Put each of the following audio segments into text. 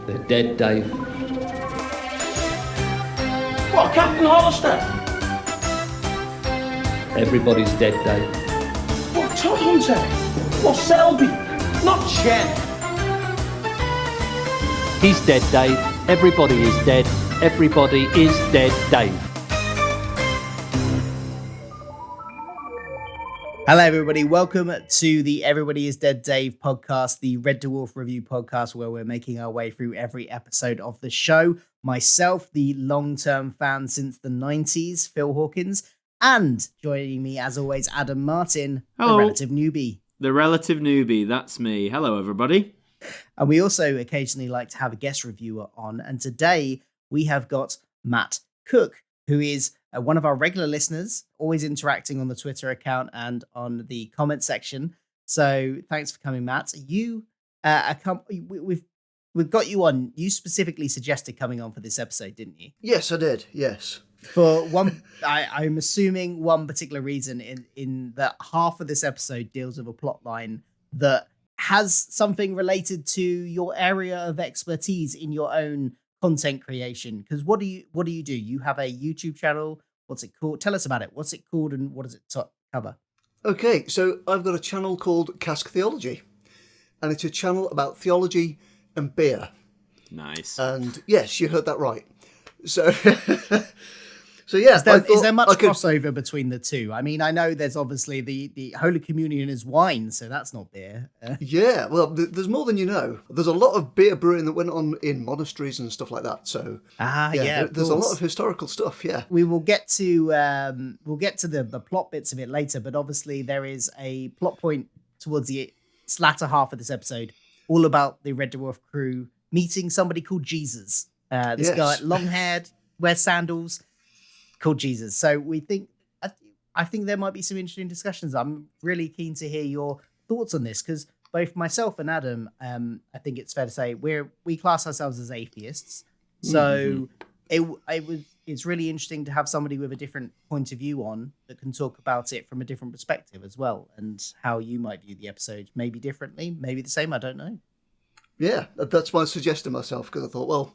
They're dead, Dave. What, Captain Hollister? Everybody's dead, Dave. What, Todd Hunter? What, Selby? Not Jen. He's dead, Dave. Everybody is dead. Everybody is dead, Dave. Hello, everybody. Welcome to the Everybody is Dead Dave podcast, the Red Dwarf review podcast, where we're making our way through every episode of the show. Myself, the long-term fan since the 90s, Phil Hawkins, and joining me, as always, Adam Martyn, Hello. the relative newbie. The relative newbie, that's me. Hello, everybody. And we also occasionally like to have a guest reviewer on. And today we have got Matt Cook, who is one of our regular listeners, always interacting on the Twitter account and on the comment section. So thanks for coming, Matt. We've got you on. You specifically suggested coming on for this episode, didn't you? Yes, I did. Yes. For one, I'm assuming one particular reason in that half of this episode deals with a plot line that has something related to your area of expertise in your own content creation. Because what do you do? You have a YouTube channel. What's it called? Tell us about it. What's it called and what does it cover? Okay, so I've got a channel called Cask Theology, and it's a channel about theology and beer. Nice. And yes, you heard that right. So, so yeah. Is there much crossover between the two? I mean, I know there's obviously the Holy Communion is wine, so that's not beer. Yeah, well, there's more than you know. There's a lot of beer brewing that went on in monasteries and stuff like that. So there's a lot of historical stuff. Yeah, we will get to the plot bits of it later, but obviously there is a plot point towards the latter half of this episode, all about the Red Dwarf crew meeting somebody called Jesus. This guy, long haired, wears sandals, called Jesus. So I think there might be some interesting discussions. I'm really keen to hear your thoughts on this because both myself and Adam, I think it's fair to say we class ourselves as atheists. So it's really interesting to have somebody with a different point of view on that can talk about it from a different perspective as well, and how you might view the episode, maybe differently, maybe the same. I don't know. Yeah, that's why I suggested myself because I thought, well,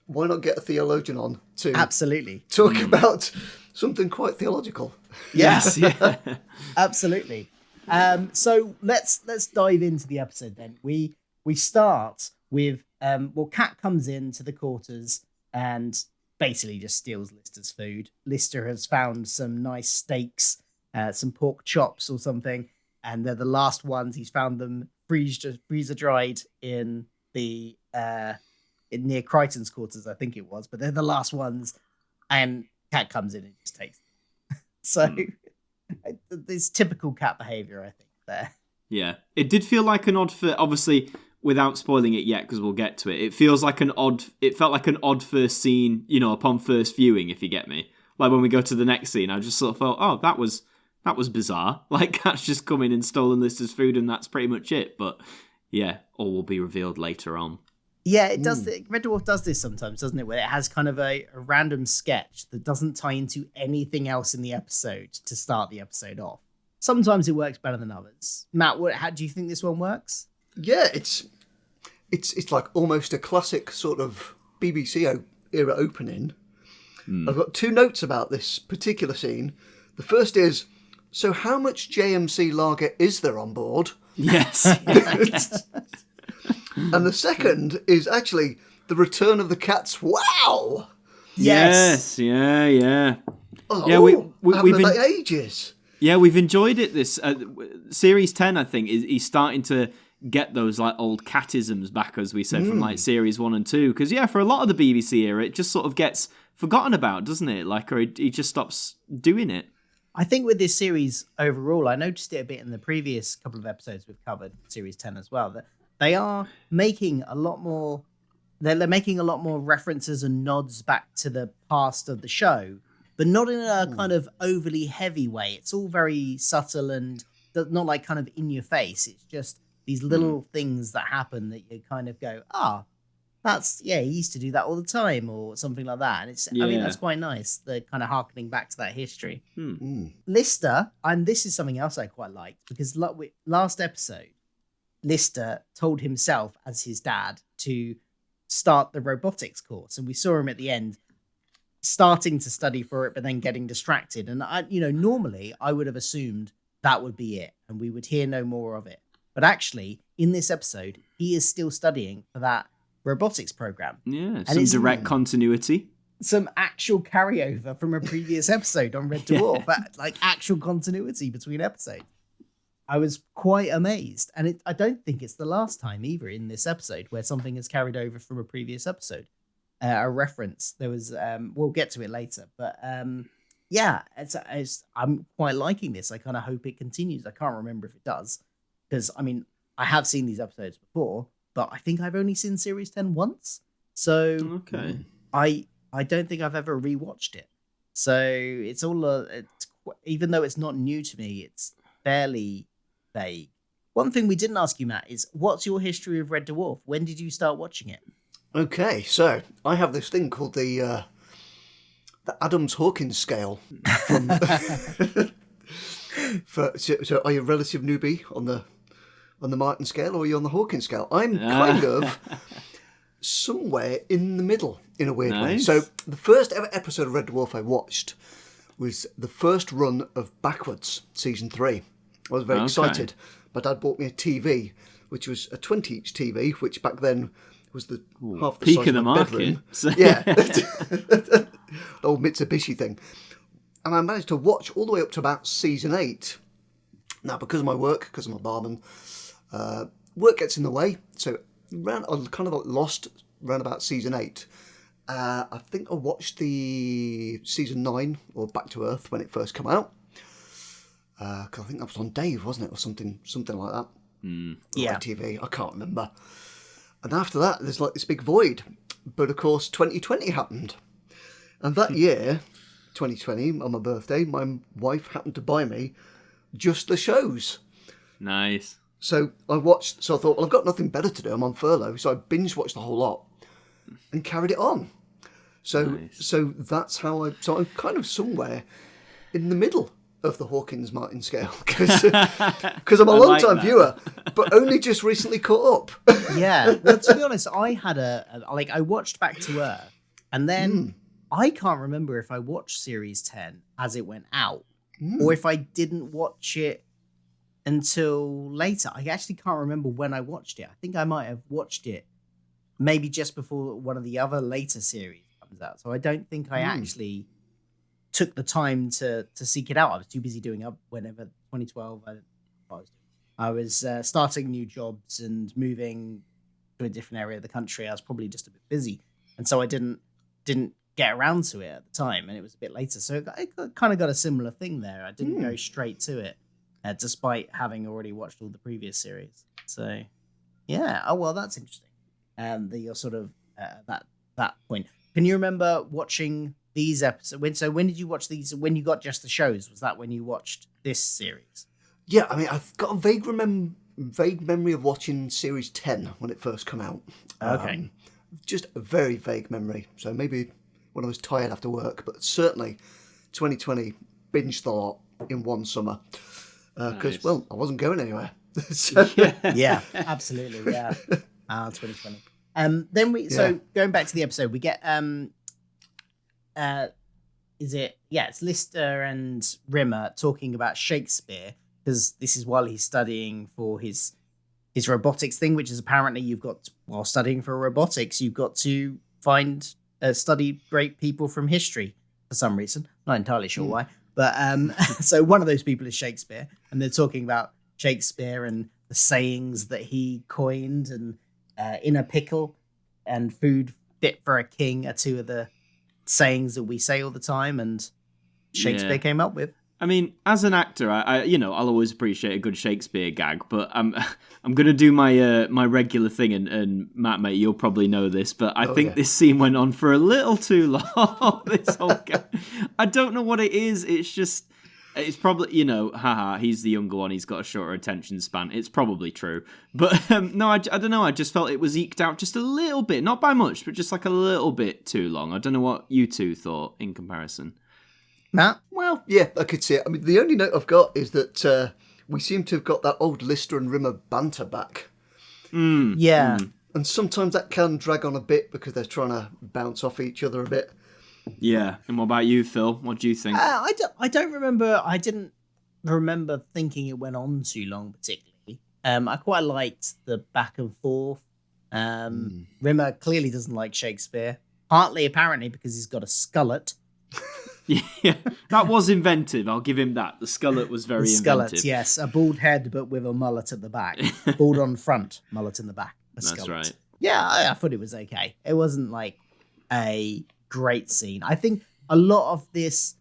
why not get a theologian on to absolutely talk about something quite theological? Yes, yeah, absolutely. So let's dive into the episode then. We start with Kat comes into the quarters and basically just steals Lister's food. Lister has found some nice steaks, some pork chops or something, and they're the last ones. He's found them freezer dried in the near Crichton's quarters, I think it was, but they're the last ones, and Kat comes in and just takes them. So it's typical Kat behavior, I think, there. Yeah, it did feel like an odd, obviously, without spoiling it yet, because we'll get to it, it felt like an odd first scene, upon first viewing, if you get me. Like when we go to the next scene, I just sort of felt, oh, that was bizarre. Like Kat's just come in and stolen Lister's food and that's pretty much it. But yeah, all will be revealed later on. Yeah, it does. Red Dwarf does this sometimes, doesn't it? Where it has kind of a random sketch that doesn't tie into anything else in the episode to start the episode off. Sometimes it works better than others. Matt, how do you think this one works? Yeah, it's like almost a classic sort of BBC era opening. I've got two notes about this particular scene. The first is, so how much JMC lager is there on board? Yes. And the second is actually the return of the cats. Wow! Yes. Yeah. Oh, yeah, we've been ages. Yeah, we've enjoyed it. This series 10, I think, he's starting to get those like old catisms back, as we said, from like series 1 and 2. Because for a lot of the BBC era, it just sort of gets forgotten about, doesn't it? Like, or he just stops doing it. I think with this series overall, I noticed it a bit in the previous couple of episodes we've covered, series 10 as well, that they are making a lot more. They're making a lot more references and nods back to the past of the show, but not in a kind of overly heavy way. It's all very subtle and not like kind of in your face. It's just these little things that happen that you kind of go, he used to do that all the time or something like that. And I mean, that's quite nice. The kind of harkening back to that history. Lister, and this is something else I quite liked because last episode, Lister told himself as his dad to start the robotics course, and we saw him at the end starting to study for it, but then getting distracted. And normally I would have assumed that would be it, and we would hear no more of it. But actually, in this episode, he is still studying for that robotics program. Yeah, and some direct continuity. Some actual carryover from a previous episode on Red Dwarf, like actual continuity between episodes. I was quite amazed. And I don't think it's the last time either in this episode where something is carried over from a previous episode. A reference. There was, we'll get to it later. But yeah, I'm quite liking this. I kind of hope it continues. I can't remember if it does. Because, I mean, I have seen these episodes before, but I think I've only seen Series 10 once. So okay. I don't think I've ever rewatched it. So it's all, even though it's not new to me, it's fairly vague. One thing we didn't ask you, Matt, is what's your history of Red Dwarf? When did you start watching it? Okay, so I have this thing called the Adams-Hawkins scale. From so are you a relative newbie on the Martyn scale, or are you on the Hawkins scale? I'm kind of somewhere in the middle in a weird way. So the first ever episode of Red Dwarf I watched was the first run of Backwards, season 3. I was very excited. My dad bought me a TV, which was a 20-inch TV, which back then was half the peak size of the my market. bedroom. So. Yeah, old Mitsubishi thing. And I managed to watch all the way up to about season 8. Now, because of my work, because I'm a barman, work gets in the way. So I kind of got lost around about season 8. I think I watched the season 9 or Back to Earth when it first came out. Because I think that was on Dave, wasn't it, or something like that. Yeah, TV. I can't remember. And after that, there's like this big void. But of course, 2020 happened, and that year, 2020, on my birthday, my wife happened to buy me just the shows. Nice. So I watched. So I thought, well, I've got nothing better to do. I'm on furlough, so I binge watched the whole lot and carried it on. So that's how So I'm kind of somewhere in the middle of the Hawkins Martyn scale because I'm a long time viewer, but only just recently caught up. Yeah. Well, to be honest, I had I watched Back to Earth, and then I can't remember if I watched Series 10 as it went out, or if I didn't watch it until later. I actually can't remember when I watched it. I think I might have watched it maybe just before one of the other later series comes out. So I don't think I actually took the time to seek it out. I was too busy doing up whenever 2012. I was starting new jobs and moving to a different area of the country. I was probably just a bit busy, and so I didn't get around to it at the time, and it was a bit later. So I kind of got a similar thing there. I didn't go straight to it, despite having already watched all the previous series. So yeah, oh well, that's interesting. That you're sort of that point. Can you remember watching these episodes? When did you watch these? When you got just the shows? Was that when you watched this series? Yeah, I mean, I've got a vague memory of watching Series 10 when it first came out. Okay. Just a very vague memory. So maybe when I was tired after work, but certainly 2020 binged the lot in one summer. Because, well, I wasn't going anywhere. So, Yeah, absolutely. Yeah. 2020. Going back to the episode, we get it's Lister and Rimmer talking about Shakespeare, because this is while he's studying for his robotics thing, which is apparently while studying for robotics, you've got to study great people from history for some reason. Not entirely sure why, but so one of those people is Shakespeare, and they're talking about Shakespeare and the sayings that he coined, and in a pickle and food fit for a king are two of the sayings that we say all the time, and Shakespeare came up with. I mean, as an actor, I'll always appreciate a good Shakespeare gag, but I'm going to do my my regular thing, and Matt, mate, you'll probably know this, but I think this scene went on for a little too long. This whole gag. I don't know what it is. It's probably, he's the younger one, he's got a shorter attention span. It's probably true. But no, I don't know. I just felt it was eked out just a little bit, not by much, but just like a little bit too long. I don't know what you two thought in comparison. Matt? well, yeah, I could see it. I mean, the only note I've got is that we seem to have got that old Lister and Rimmer banter back. Yeah. And sometimes that can drag on a bit because they're trying to bounce off each other a bit. Yeah. And what about you, Phil? What do you think? I don't remember. I didn't remember thinking it went on too long, particularly. I quite liked the back and forth. Rimmer clearly doesn't like Shakespeare, partly apparently because he's got a skullet. Yeah, that was inventive. I'll give him that. The skullet was very inventive. Yes, a bald head but with a mullet at the back, bald on front, mullet in the back. That's right. Yeah, I thought it was okay. It wasn't like a great scene. I think a lot of this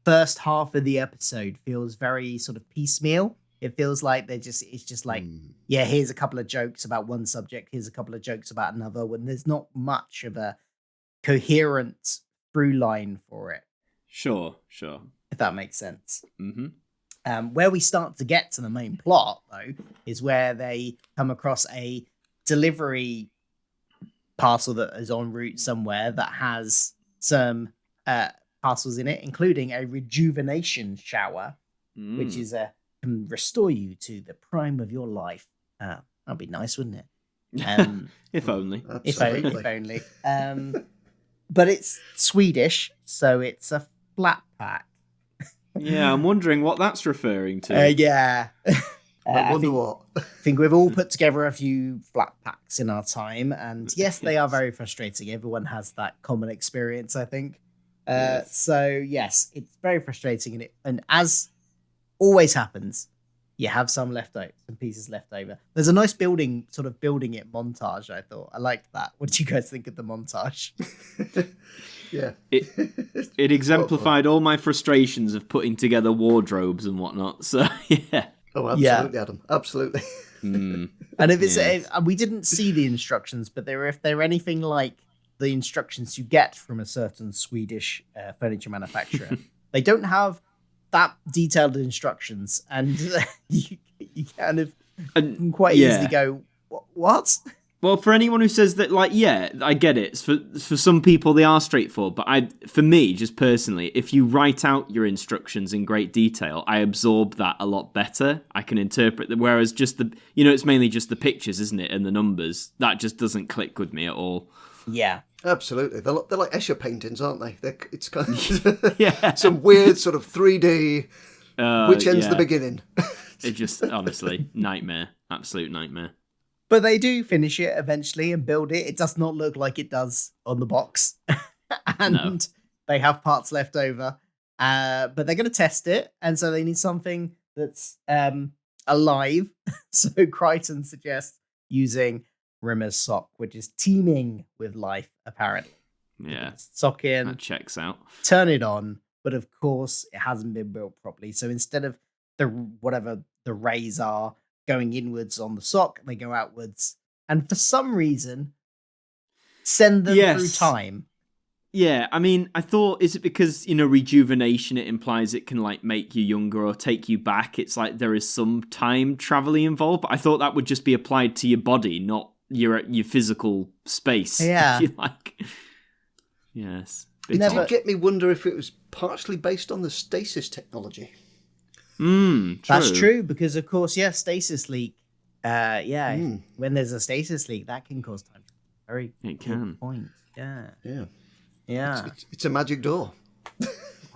first half of the episode feels very sort of piecemeal. It feels like it's just like, yeah, here's a couple of jokes about one subject, here's a couple of jokes about another, when there's not much of a coherent through line for it. Sure. If that makes sense. Mm-hmm. Where we start to get to the main plot, though, is where they come across a delivery parcel that is en route somewhere that has some parcels in it, including a rejuvenation shower, which is can restore you to the prime of your life. That'd be nice, wouldn't it? If only. If only. But it's Swedish, so it's a flat pack. Yeah, I'm wondering what that's referring to. Yeah. I wonder what. I think we've all put together a few flat packs in our time, and yes, they are very frustrating. Everyone has that common experience, I think. Yes. So yes, it's very frustrating, and as always happens, you have some pieces left over. There's a nice building it montage. I thought I liked that. What do you guys think of the montage? Yeah, it exemplified all my frustrations of putting together wardrobes and whatnot. So yeah. Oh, absolutely, Adam. Absolutely. And if it's we didn't see the instructions, but if they're anything like the instructions you get from a certain Swedish furniture manufacturer, they don't have that detailed instructions, and you kind of can quite easily go, what? Well, for anyone who says that, like, yeah, I get it. For some people, they are straightforward. But for me, just personally, if you write out your instructions in great detail, I absorb that a lot better. I can interpret them. Whereas just it's mainly just the pictures, isn't it, and the numbers. That just doesn't click with me at all. Yeah. Absolutely. They're like Escher paintings, aren't they? It's kind of Yeah. some weird sort of 3D, which ends the beginning. It just, honestly, nightmare. Absolute nightmare. But they do finish it eventually and build it. It does not look like it does on the box. And they have parts left over. But they're going to test it. And so they need something that's alive. So Crichton suggests using Rimmer's sock, which is teeming with life, apparently. Yeah. Sock in. That checks out. Turn it on. But of course, it hasn't been built properly. So instead of whatever the rays are, going inwards on the sock, they go outwards, and for some reason send them through time. Yeah, I mean, I thought, is it because, rejuvenation, it implies it can, like, make you younger or take you back? It's like there is some time traveling involved, but I thought that would just be applied to your body, not your physical space. Yeah. If you like. Yes. It did get me wonder if it was partially based on the stasis technology. True. That's true, because of course, stasis leak. When there's a stasis leak, that can cause time. Very it can. Good point. Yeah. It's a magic door.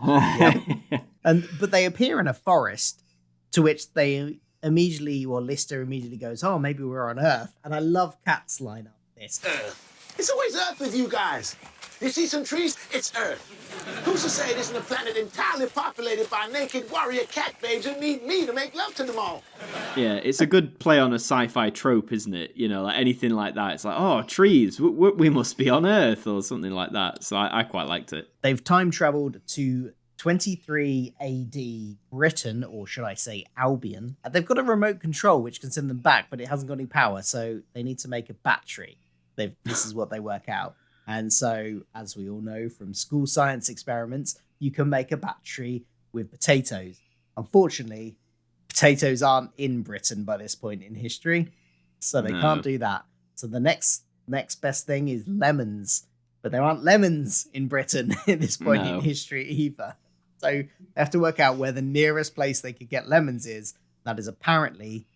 But they appear in a forest, to which they Lister immediately goes, "Oh, maybe we're on Earth." And I love Kat's line up this. Earth. It's always Earth with you guys. You see some trees? It's Earth. Who's to say it isn't a planet entirely populated by naked warrior cat babes who need me to make love to them all? Yeah, it's a good play on a sci-fi trope, isn't it? Like anything like that. It's like, oh, trees, we must be on Earth or something like that. So I quite liked it. They've time traveled to 23 AD Britain, or should I say Albion. They've got a remote control which can send them back, but it hasn't got any power, so they need to make a battery. This is what they work out. And so, as we all know from school science experiments, you can make a battery with potatoes. Unfortunately, potatoes aren't in Britain by this point in history, so they can't do that. So the next best thing is lemons. But there aren't lemons in Britain at this point in history either. So they have to work out where the nearest place they could get lemons is. That is apparently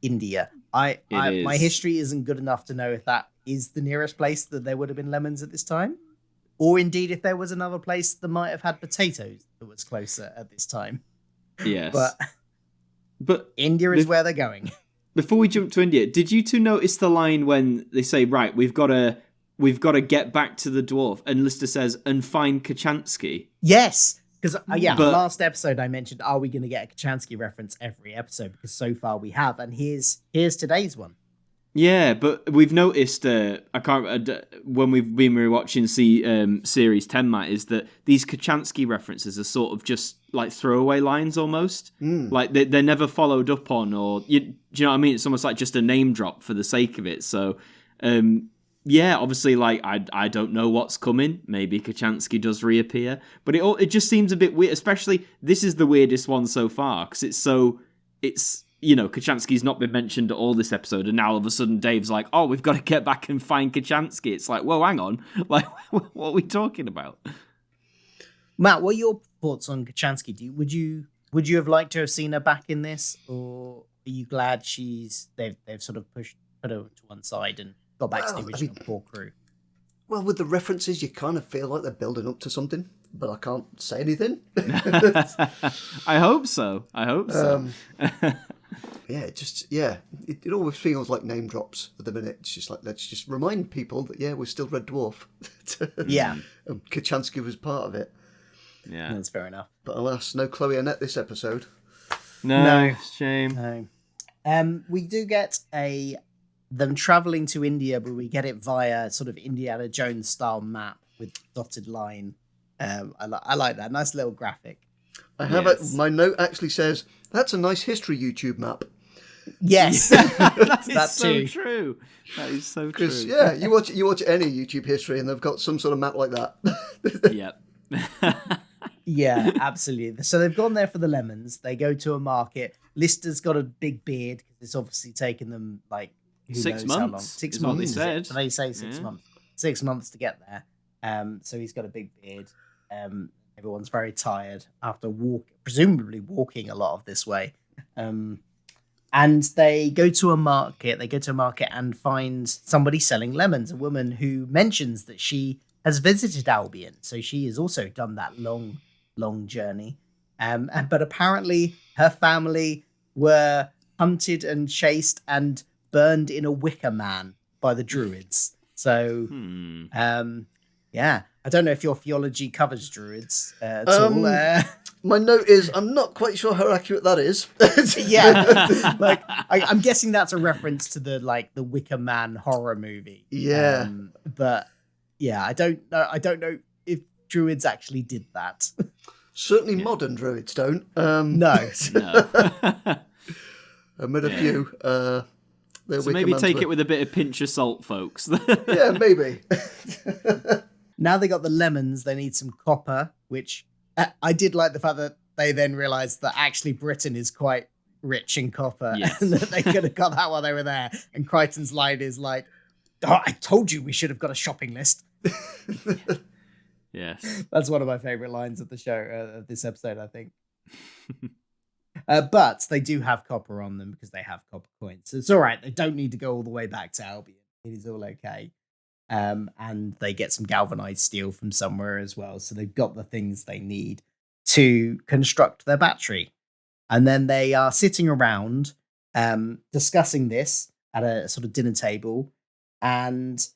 India. My is. history isn't good enough to know if that is the nearest place that there would have been lemons at this time, or indeed if there was another place that might have had potatoes that was closer at this time. Yes. But India is where they're going. Before we jump to India, did you two notice the line when they say, right, we've got to get back to the dwarf, and Lister says, and find Kachansky? Yes, because last episode I mentioned, are we going to get a Kachansky reference every episode? Because so far we have, and here's today's one. Yeah, but we've noticed, when we've been rewatching Series 10, Matt, is that these Kachansky references are sort of just like throwaway lines almost. Like they're never followed up on, or do you know what I mean? It's almost like just a name drop for the sake of it. So, obviously, like I don't know what's coming. Maybe Kachansky does reappear, but it just seems a bit weird. Especially this is the weirdest one so far because it's. Kachansky's not been mentioned at all this episode, and now all of a sudden Dave's like, "Oh, we've got to get back and find Kachansky." It's like, whoa, hang on, like, what are we talking about? Matt, what are your thoughts on Kachansky? Would you have liked to have seen her back in this, or are you glad they've sort of put her to one side and got back to the original core crew? Well, with the references, you kind of feel like they're building up to something, but I can't say anything. I hope so. It always feels like name drops at the minute. It's just like, let's just remind people that, we're still Red Dwarf. Yeah. Kachansky was part of it. Yeah. That's fair enough. But alas, no Chloe Annette this episode. No. Shame. No. We do get them traveling to India, but we get it via sort of Indiana Jones style map with dotted line. I like that. Nice little graphic. I have my note actually says, that's a nice history YouTube map. Yes. That's so true. That is so true. Because, you watch any YouTube history and they've got some sort of map like that. Yep. Yeah, absolutely. So they've gone there for the lemons. They go to a market. Lister's got a big beard because it's obviously taken them like 6 months. How long? 6 is months. What they said. So they say 6 months. 6 months to get there. So he's got a big beard. Everyone's very tired after presumably walking a lot of this way. And they go to a market. And find somebody selling lemons, a woman who mentions that she has visited Albion. So she has also done that long, long journey. But apparently her family were hunted and chased and burned in a wicker man by the druids. So, I don't know if your theology covers druids at all. My note is, I'm not quite sure how accurate that is. Yeah, like I'm guessing that's a reference to the Wicker Man horror movie. Yeah, but I don't know if druids actually did that. Certainly, modern druids don't. No. I met a few. So maybe take it with a bit of pinch of salt, folks. Yeah, maybe. Now they got the lemons, they need some copper, which I did like the fact that they then realised that actually Britain is quite rich in copper, and that they could have got that while they were there. And Crichton's line is like, "Oh, I told you we should have got a shopping list." Yes, that's one of my favourite lines of the show, of this episode, I think. But they do have copper on them because they have copper coins, so it's all right. They don't need to go all the way back to Albion. It is all okay. And they get some galvanized steel from somewhere as well. So they've got the things they need to construct their battery. And then they are sitting around discussing this at a sort of dinner table. And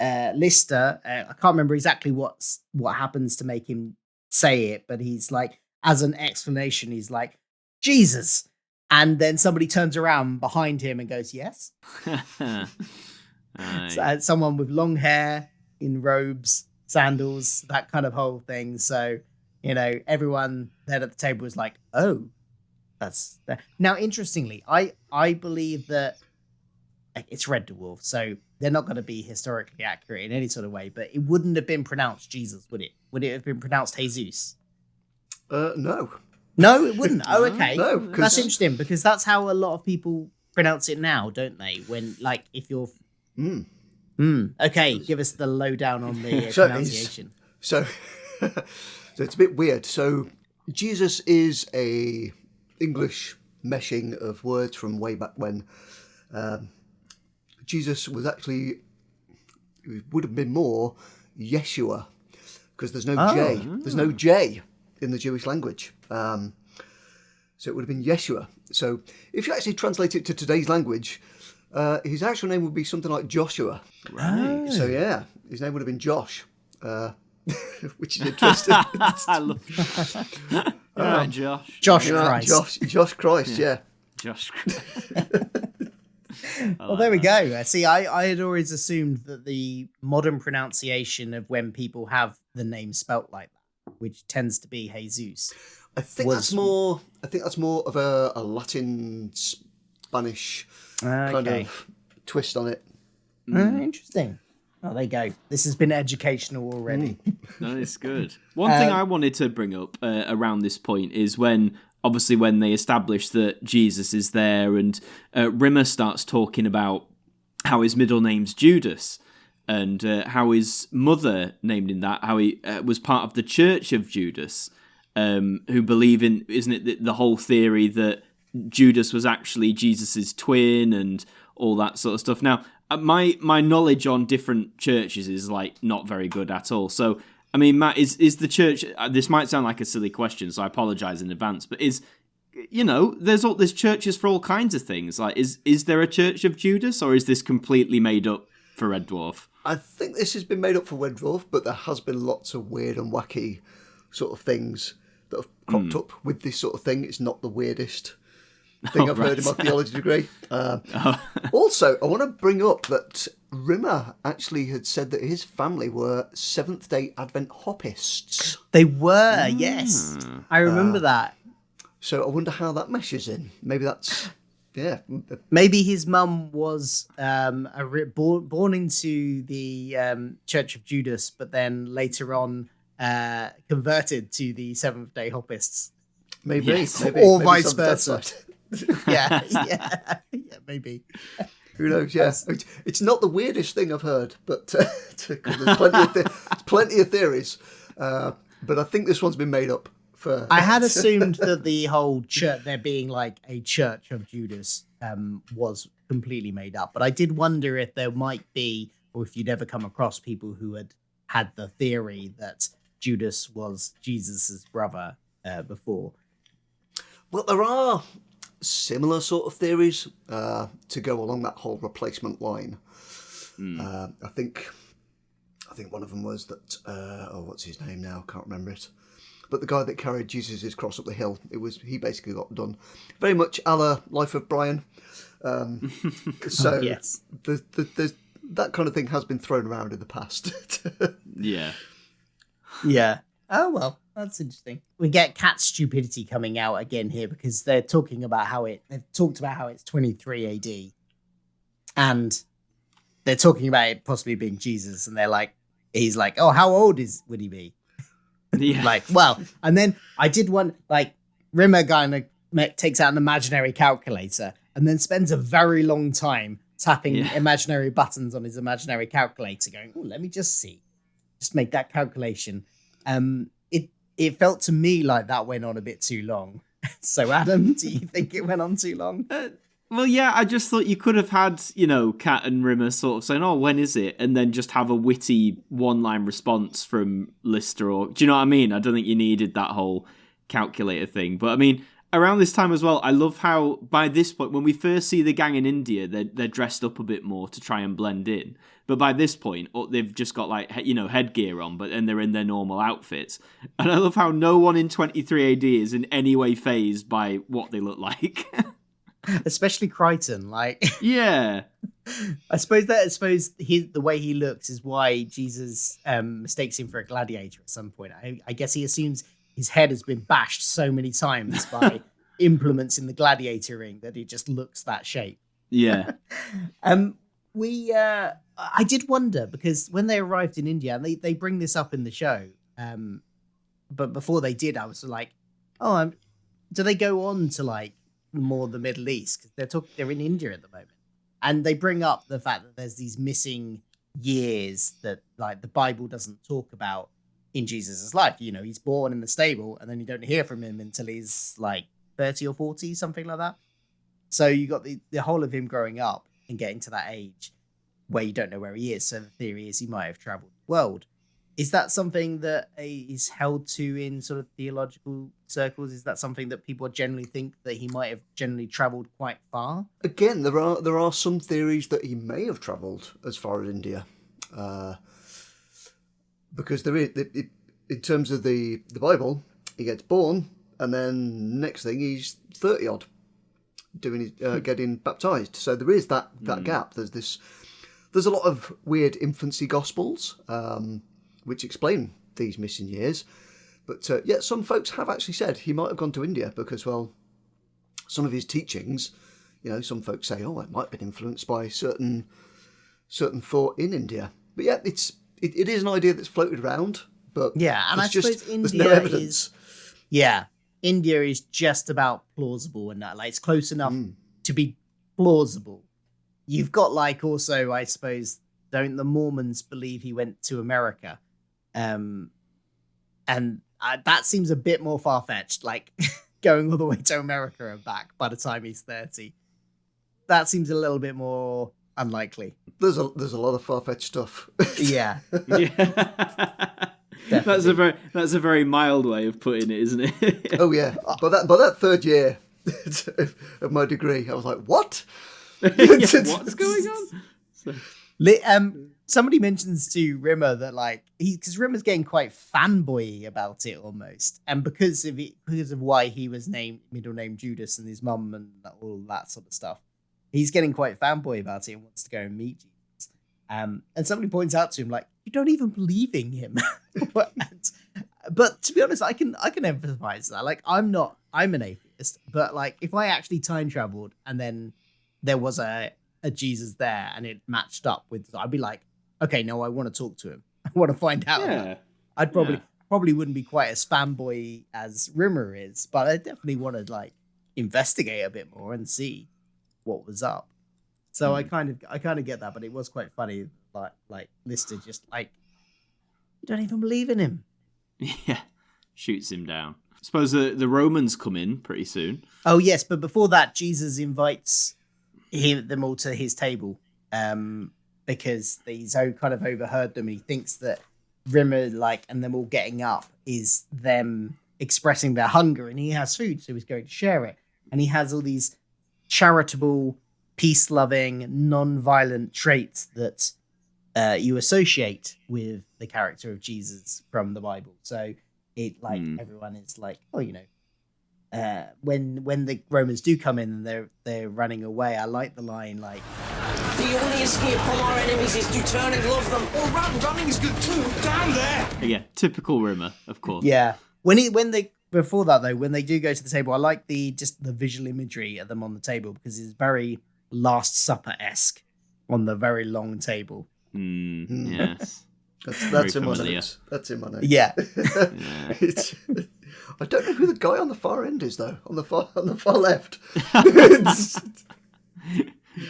Lister, I can't remember exactly what happens to make him say it, but he's like, as an explanation, he's like, Jesus. And then somebody turns around behind him and goes, yes. So, someone with long hair, in robes, sandals, that kind of whole thing. So, everyone there at the table was like, oh, that's that. Now, interestingly, I believe that it's Red Dwarf, so they're not going to be historically accurate in any sort of way, but it wouldn't have been pronounced Jesus, would it? Would it have been pronounced Jesus? No. No, it wouldn't. Oh, okay. No, that's interesting because that's how a lot of people pronounce it now, don't they? When, like, if you're... Okay, give us the lowdown on the pronunciation. So it's a bit weird. So Jesus is a English meshing of words from way back when. Jesus was actually, it would have been more Yeshua, because there's no J. There's no J in the Jewish language. So it would have been Yeshua. So if you actually translate it to today's language, his actual name would be something like Joshua. Right. So yeah, his name would have been Josh, which is interesting. I love All right, Josh. Josh Christ. Josh Christ, yeah. Josh. Well, there we go. See, I had always assumed that the modern pronunciation of when people have the name spelt like that, which tends to be Jesus. I think that's more of a Latin Spanish kind of twist on it. Interesting. Oh, there you go. This has been educational already. No, it's good. One thing I wanted to bring up around this point is when they establish that Jesus is there, and Rimmer starts talking about how his middle name's Judas, and how his mother named him that, how he was part of the Church of Judas, who believe in, isn't it, the whole theory that Judas was actually Jesus's twin and all that sort of stuff. Now, my knowledge on different churches is like not very good at all. So, I mean, Matt, is the church? This might sound like a silly question, so I apologize in advance. But there's churches for all kinds of things. Like, is there a Church of Judas, or is this completely made up for Red Dwarf? I think this has been made up for Red Dwarf, but there has been lots of weird and wacky sort of things that have cropped up with this sort of thing. It's not the weirdest thing I've heard in my theology degree. Also, I want to bring up that Rimmer actually had said that his family were Seventh-day Advent Hoppists. They were, yes. I remember that. So I wonder how that meshes in. Maybe that's... Yeah. Maybe his mum was born into the Church of Judas, but then later on converted to the Seventh-day Hoppists. Maybe. Yes. Maybe. Or Maybe vice something versa. Yeah, maybe. Who knows? Yeah, it's not the weirdest thing I've heard, but there's plenty of theories. But I think this one's been made up. I had assumed that the whole church, there being like a Church of Judas, was completely made up. But I did wonder if there might be, or if you'd ever come across people who had the theory that Judas was Jesus's brother before. Well, there are similar sort of theories to go along that whole replacement line. I think one of them was that what's his name now? Can't remember it. But the guy that carried Jesus' cross up the hill, he basically got done very much a la Life of Brian. So yes, there's that kind of thing has been thrown around in the past. Yeah. Oh well, that's interesting. We get Cat Stupidity coming out again here because they've talked about how it's 23 AD, and they're talking about it possibly being Jesus, and he's like, oh, how old would he be? Yeah. And then I did one, Rimmer kind of takes out an imaginary calculator and then spends a very long time tapping imaginary buttons on his imaginary calculator, going, oh, let me just make that calculation. It felt to me like that went on a bit too long. So, Adam, do you think it went on too long? Well, yeah, I just thought you could have had, Kat and Rimmer sort of saying, oh, when is it? And then just have a witty one-line response from Lister. Or do you know what I mean? I don't think you needed that whole calculator thing. But, I mean, around this time as well, I love how, by this point, when we first see the gang in India, they're dressed up a bit more to try and blend in. But by this point, they've just got, headgear on, and they're in their normal outfits. And I love how no one in 23 AD is in any way fazed by what they look like. Especially Crichton, yeah. I suppose the way he looks is why Jesus mistakes him for a gladiator at some point. I guess he assumes his head has been bashed so many times by implements in the gladiator ring that he just looks that shape. Yeah. I did wonder, because when they arrived in India, and they bring this up in the show, but before they did, I was like, do they go on to more the Middle East? Because they're in India at the moment, and they bring up the fact that there's these missing years that the Bible doesn't talk about in Jesus's life. He's born in the stable, and then you don't hear from him until he's 30 or 40, something like that. So you got the whole of him growing up and getting to that age where you don't know where he is. So the theory is he might have traveled the world. Is that something that is held to in sort of theological circles? Is that something that people generally think that he might have generally traveled quite far? Again, there are some theories that he may have travelled as far as India, because there is, in terms of the Bible, he gets born, and then next thing he's 30 odd, doing getting baptized. So there is that gap. There's a lot of weird infancy gospels, which explain these missing years. But some folks have actually said he might have gone to India because, well, some of his teachings, some folks say, it might have been influenced by certain thought in India. But yeah, it is an idea that's floated around. But yeah, and I suppose India no evidence. India is just about plausible and that, like, it's close enough to be plausible. You've got, like, also, I suppose, don't the Mormons believe he went to America? And that seems a bit more far-fetched, like going all the way to America and back by the time he's 30. That seems a little bit more unlikely. There's a lot of far-fetched stuff. Yeah. That's a very mild way of putting it, isn't it? Oh yeah. By that third year of my degree, I was like, what? What's going on? Somebody mentions to Rimmer that, like, because Rimmer's getting quite fanboy about it almost, and because of why he was middle name Judas and his mum and all that sort of stuff, he's getting quite fanboy about it and wants to go and meet Jesus. And somebody points out to him, like, you don't even believe in him. But to be honest, I can empathize that. Like, I'm an atheist, but like, if I actually time traveled and then there was a Jesus there and it matched up with, I'd be like, okay, no, I want to talk to him. I want to find out. Yeah. I'd probably wouldn't be quite as fanboy as Rimmer is, but I definitely want to, like, investigate a bit more and see what was up. So I kind of get that, but it was quite funny, like Lister just like, you don't even believe in him. Yeah, shoots him down. I suppose the Romans come in pretty soon. Oh yes, but before that, Jesus invites them all to his table, because he's kind of overheard them, and he thinks that Rimmer, like, and them all getting up is them expressing their hunger, and he has food, so he's going to share it, and he has all these charitable, peace-loving, non-violent traits that you associate with the character of Jesus from the Bible. So it, like, everyone is like, oh, when the Romans do come in and they're running away, I like the line, like, The only escape from our enemies is to turn and love them. Oh, running's good too. Down there. Yeah, typical Rimmer, of course. yeah. Before that though, when they do go to the table, I like the visual imagery of them on the table, because it's very Last Supper-esque on the very long table. Yes. That's in my notes. That's in my notes. Yeah. I don't know who the guy on the far end is though. On the far left.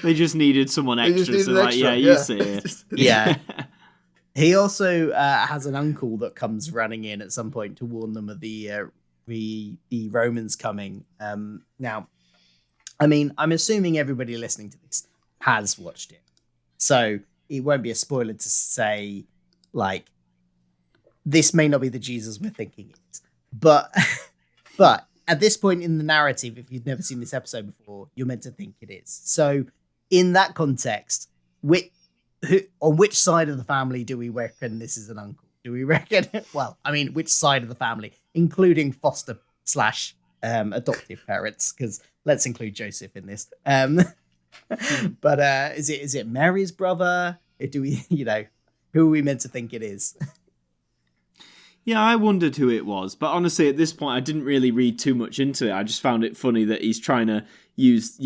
They just needed someone extra, so like, extra, you see it. Yeah. He also has an uncle that comes running in at some point to warn them of the Romans coming. Now, I mean, I'm assuming everybody listening to this has watched it, so it won't be a spoiler to say, like, this may not be the Jesus we're thinking it is. But at this point in the narrative, if you've never seen this episode before, you're meant to think it is. So in that context, on which side of the family do we reckon this is an uncle? Do we reckon, which side of the family, including foster / adoptive parents? Because let's include Joseph in this. But is it Mary's brother? Do we, who are we meant to think it is? Yeah, I wondered who it was, but honestly, at this point, I didn't really read too much into it. I just found it funny that he's trying to use,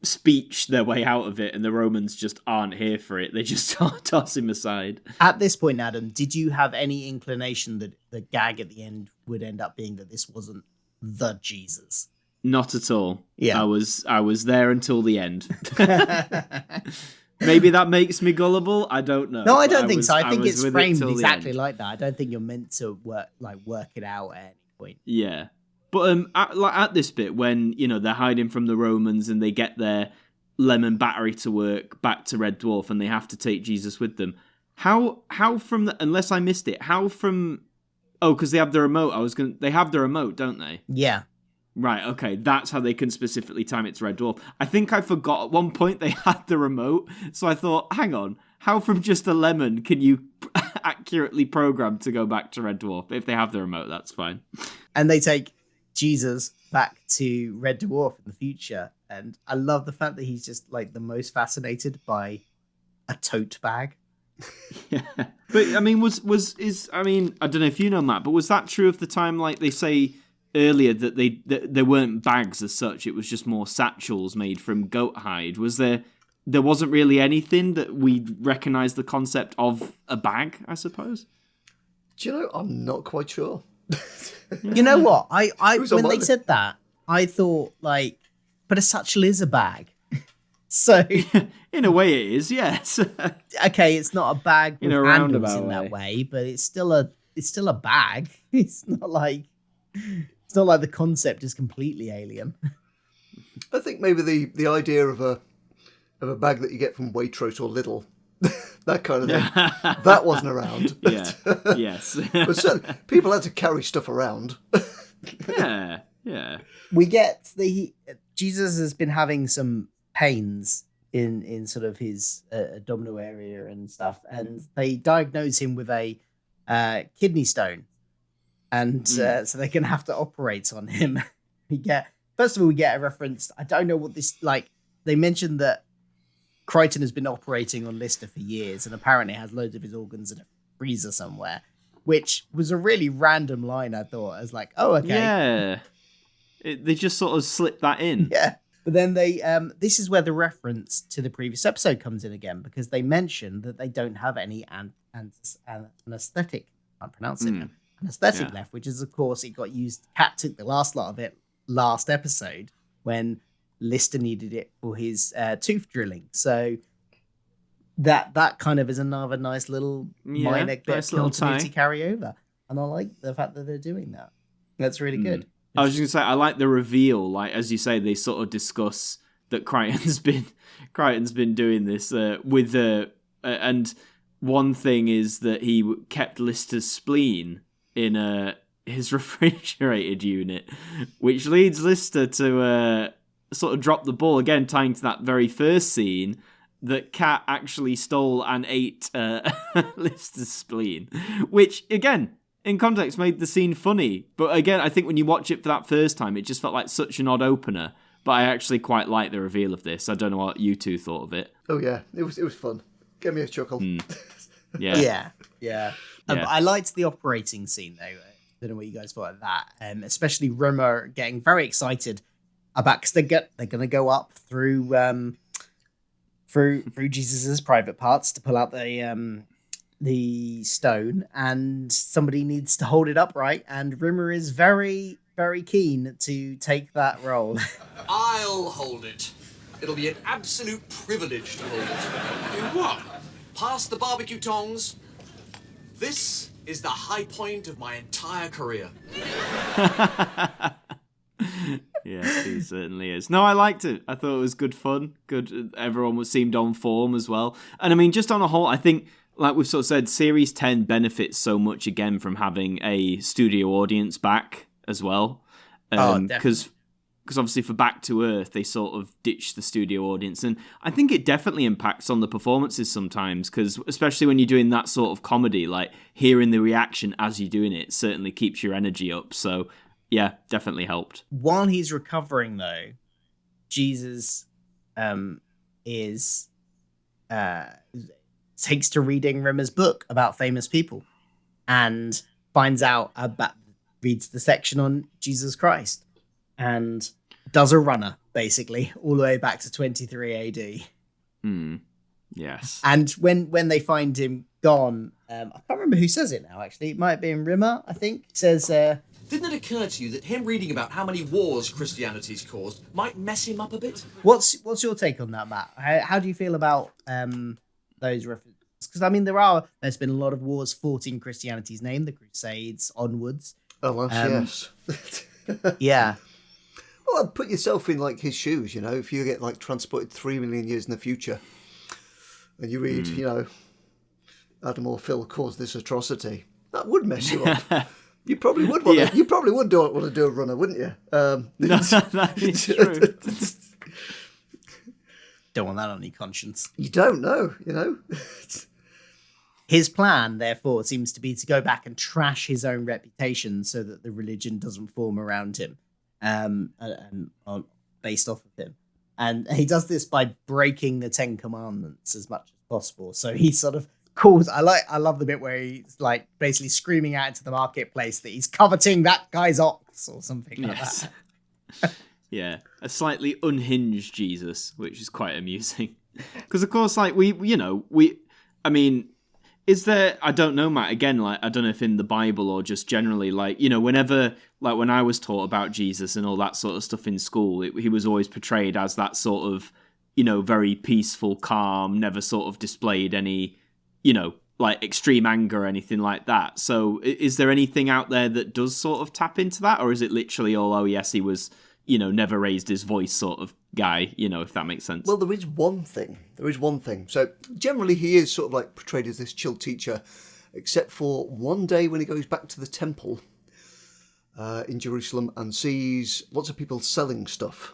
speech their way out of it, and the Romans just aren't here for it. They just toss him aside. At this point, Adam, did you have any inclination that the gag at the end would end up being that this wasn't the Jesus? Not at all. Yeah, I was there until the end. Maybe that makes me gullible. I don't know. No, I don't think so. I think it's framed exactly like that. I don't think you're meant to work it out at any point. Yeah. But at this bit, when they're hiding from the Romans and they get their lemon battery to work back to Red Dwarf, and they have to take Jesus with them. How from unless I missed it, because they have the remote. They have the remote, don't they? Yeah. Right, okay, that's how they can specifically time it to Red Dwarf. I think I forgot at one point they had the remote, so I thought, hang on, how from just a lemon can you accurately program to go back to Red Dwarf? If they have the remote, that's fine. And they take Jesus back to Red Dwarf in the future, and I love the fact that he's just like the most fascinated by a tote bag. Yeah, but I mean, I don't know if you know, Matt, but was that true of the time? Like they say earlier that there weren't bags as such; it was just more satchels made from goat hide. Was there wasn't really anything that we recognise the concept of a bag? I suppose. Do you know? I'm not quite sure. You know what? I when they mind? said that, I thought like, but a satchel is a bag. So in a way, it is. Yes. Okay, it's not a bag with In a handles roundabout in that way. way, but it's still a bag. It's not like the concept is completely alien. I think maybe the idea of a bag that you get from Waitrose or Lidl, that kind of thing, that wasn't around. Yeah. Yes. But certainly, people had to carry stuff around. Yeah. Yeah. We get Jesus has been having some pains in sort of his abdominal area and stuff, and they diagnose him with a kidney stone, and so they're gonna have to operate on him. First of all, we get a reference. I don't know what this like. They mentioned that Crichton has been operating on Lister for years, and apparently has loads of his organs in a freezer somewhere, which was a really random line. I thought I was like, oh, okay, Yeah. They just sort of slipped that in. yeah. But then they, this is where the reference to the previous episode comes in again, because they mention that they don't have any anesthetic, I'm pronouncing it, anesthetic left, which is, of course, it got used, Cat took the last lot of it last episode when Lister needed it for his tooth drilling. So that kind of is another nice little minor bit of continuity carryover. And I like the fact that they're doing that. That's really good. I was just gonna say, I like the reveal. Like as you say, they sort of discuss that Crichton's been doing this with and one thing is that he kept Lister's spleen in his refrigerated unit, which leads Lister to sort of drop the ball again, tying to that very first scene that Cat actually stole and ate Lister's spleen, which again, in context, made the scene funny. But again, I think when you watch it for that first time, it just felt like such an odd opener. But I actually quite like the reveal of this. I don't know what you two thought of it. Oh yeah, it was fun. Gave me a chuckle. Yeah. Yeah. I liked the operating scene though. I don't know what you guys thought of that. Especially Rimmer getting very excited about, because they're going to go up through Jesus's private parts to pull out the stone, and somebody needs to hold it upright, and Rimmer is very, very keen to take that role. I'll hold it. It'll be an absolute privilege to hold it. You what? Pass the barbecue tongs. This is the high point of my entire career. Yes, he certainly is. No, I liked it. I thought it was good fun. Good. Everyone seemed on form as well. And I mean, just on a whole, I think, like we've sort of said, Series 10 benefits so much again from having a studio audience back as well. Because obviously for Back to Earth, they sort of ditched the studio audience. And I think it definitely impacts on the performances sometimes, because especially when you're doing that sort of comedy, like hearing the reaction as you're doing it certainly keeps your energy up. So yeah, definitely helped. While he's recovering though, Jesus takes to reading Rimmer's book about famous people and reads the section on Jesus Christ and does a runner, basically, all the way back to 23 AD. Yes. And when they find him gone, I can't remember who says it now, actually. It might be in Rimmer, I think. It says... Didn't it occur to you that him reading about how many wars Christianity's caused might mess him up a bit? What's your take on that, Matt? How do you feel about those references? Because I mean, there's been a lot of wars fought in Christianity's name, the Crusades onwards. Oh, well, yes. Yeah. Well, put yourself in like his shoes. If you get like transported 3 million years in the future, and you read, Adam or Phil caused this atrocity, that would mess you up. You probably would want to. You probably would want to do a runner, wouldn't you? No, that is true. Don't want that on your conscience. You don't know, His plan, therefore, seems to be to go back and trash his own reputation so that the religion doesn't form around him, and based off of him. And he does this by breaking the 10 Commandments as much as possible. So he sort of calls. I love the bit where he's like basically screaming out into the marketplace that he's coveting that guy's ox or something like that. Yeah, a slightly unhinged Jesus, which is quite amusing. Because of course, like I mean, is there? I don't know, Matt. Again, like I don't know if in the Bible or just generally, like whenever, like when I was taught about Jesus and all that sort of stuff in school, he was always portrayed as that sort of, very peaceful, calm, never sort of displayed any, like extreme anger or anything like that. So, is there anything out there that does sort of tap into that, or is it literally all? Oh, yes, he was. Never raised his voice sort of guy, if that makes sense. Well, there is one thing. So generally he is sort of like portrayed as this chill teacher, except for one day when he goes back to the temple in Jerusalem and sees lots of people selling stuff.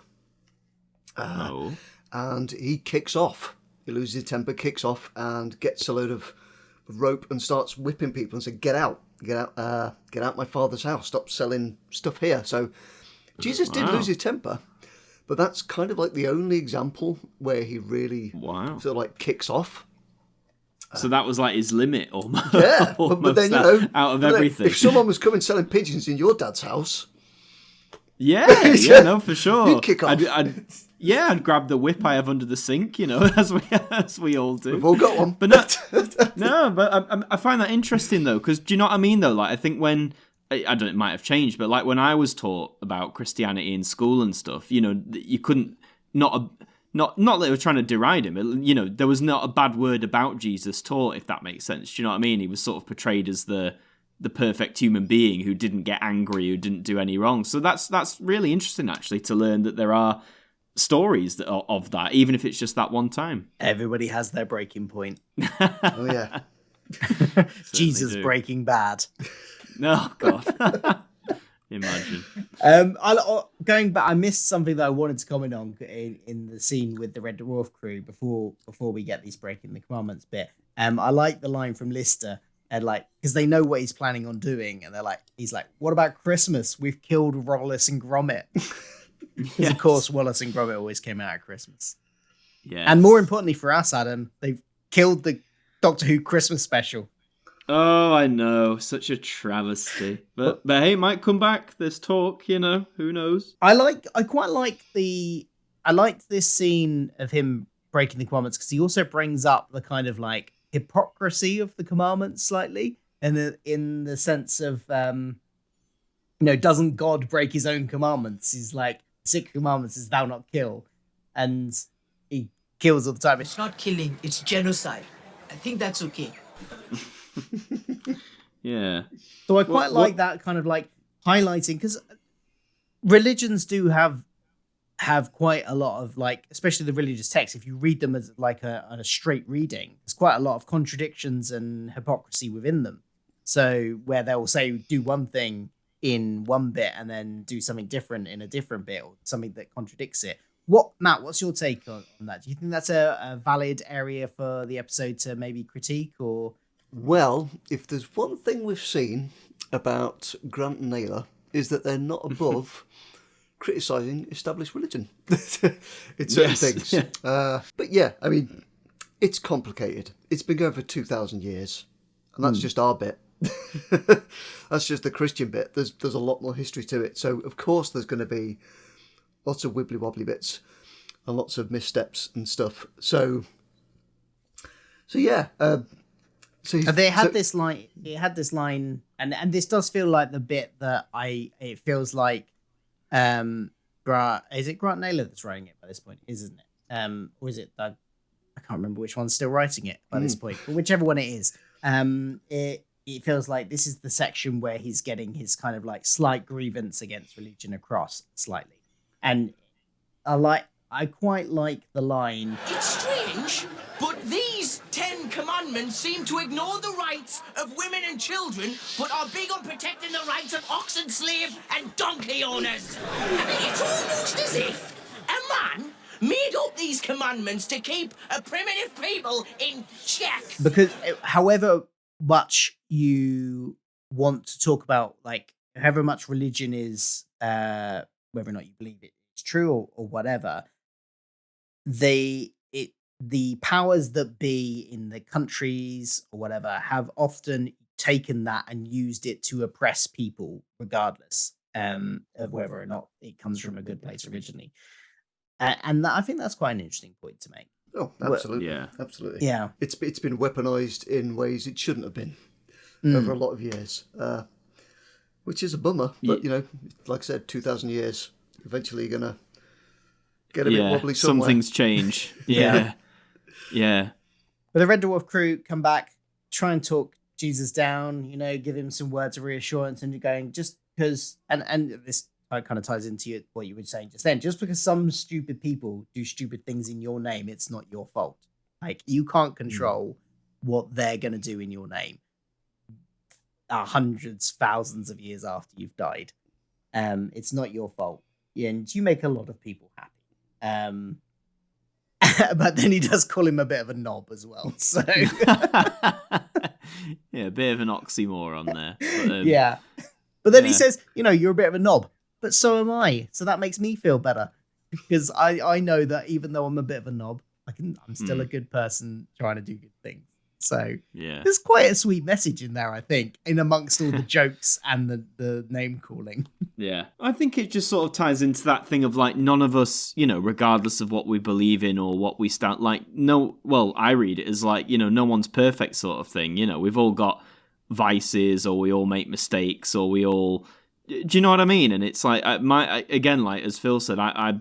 And he kicks off. He loses his temper, kicks off, and gets a load of rope and starts whipping people and says, get out my father's house, stop selling stuff here. So Jesus did lose his temper, but that's kind of like the only example where he really sort of like kicks off. So that was like his limit almost. Yeah, almost but then, out of everything. If someone was coming selling pigeons in your dad's house... Yeah, no, for sure. You'd kick off. I'd grab the whip I have under the sink, as we all do. We've all got one. But I find that interesting, though, because do you know what I mean, though? Like, I think when... I don't know, it might have changed, but like when I was taught about Christianity in school and stuff, you couldn't, not that they were trying to deride him, there was not a bad word about Jesus taught, if that makes sense. Do you know what I mean? He was sort of portrayed as the perfect human being who didn't get angry, who didn't do any wrong. So that's really interesting, actually, to learn that there are stories of that, even if it's just that one time. Everybody has their breaking point. Oh, yeah. Jesus Breaking Bad. No, God. Imagine. Going back, I missed something that I wanted to comment on in the scene with the Red Dwarf crew before we get these breaking the commandments bit. I like the line from Lister, and because they know what he's planning on doing, and he's like, "What about Christmas? We've killed Wallace and Gromit." Yes. Of course, Wallace and Gromit always came out at Christmas. Yeah, and more importantly for us, Adam, they've killed the Doctor Who Christmas special. Oh, I know. Such a travesty. But hey, it might come back. There's talk, who knows? I liked this scene of him breaking the commandments because he also brings up the kind of like hypocrisy of the commandments slightly. And in the sense of, doesn't God break his own commandments? He's like, 6 commandments is thou not kill. And he kills all the time. It's not killing, it's genocide. I think that's okay. Yeah. So I quite like that kind of like highlighting, because religions do have quite a lot of like, especially the religious texts, if you read them as like a straight reading, there's quite a lot of contradictions and hypocrisy within them. So where they'll say do one thing in one bit and then do something different in a different bit, or something that contradicts it. Matt, what's your take on that? Do you think that's a valid area for the episode to maybe critique, or? Well, if there's one thing we've seen about Grant and Naylor, is that they're not above criticising established religion in certain things. Yeah. But yeah, I mean, it's complicated. It's been going for 2,000 years, and that's just our bit. That's just the Christian bit. There's a lot more history to it. So, of course, there's going to be lots of wibbly-wobbly bits and lots of missteps and stuff. So yeah... So they had this line. It had this line, and this does feel like the bit that it feels like, is it Grant Naylor that's writing it by this point, isn't it? Or is it I can't remember which one's still writing it by this point, but whichever one it is. it feels like this is the section where he's getting his kind of like slight grievance against religion across slightly. And I quite like the line. It's strange, but these 10 commandments seem to ignore the rights of women and children, but are big on protecting the rights of ox and slave and donkey owners. I mean, it's almost as if a man made up these commandments to keep a primitive people in check. Because however much you want to talk about, like, however much religion is, whether or not you believe it's true or whatever, the powers that be in the countries or whatever have often taken that and used it to oppress people regardless of whether or not it comes from a good place originally. And I think that's quite an interesting point to make. Oh, absolutely. Yeah. Absolutely. Yeah. It's been weaponized in ways it shouldn't have been over a lot of years, which is a bummer. But, you know, like I said, 2,000 years, eventually you're going to get a bit wobbly somewhere. Some things change. Yeah. Yeah. But the Red Dwarf crew come back, try and talk Jesus down, you know, give him some words of reassurance, and you're going, just because, and this kind of ties into what you were saying just then, just because some stupid people do stupid things in your name, it's not your fault. Like, you can't control what they're going to do in your name hundreds, thousands of years after you've died. It's not your fault. And you make a lot of people happy. But then he does call him a bit of a knob as well. So yeah, a bit of an oxymoron there. But, yeah. But then he says, you know, you're a bit of a knob, but so am I. So that makes me feel better because I know that even though I'm a bit of a knob, I'm still a good person trying to do good things. So yeah, there's quite a sweet message in there, I think, in amongst all the jokes and the name calling. Yeah, I think it just sort of ties into that thing of like none of us, you know, regardless of what we believe in or what we stand, like I read it as like, you know, no one's perfect sort of thing. You know, we've all got vices, or we all make mistakes, or we all. Do you know what I mean? And it's like again, like as Phil said, I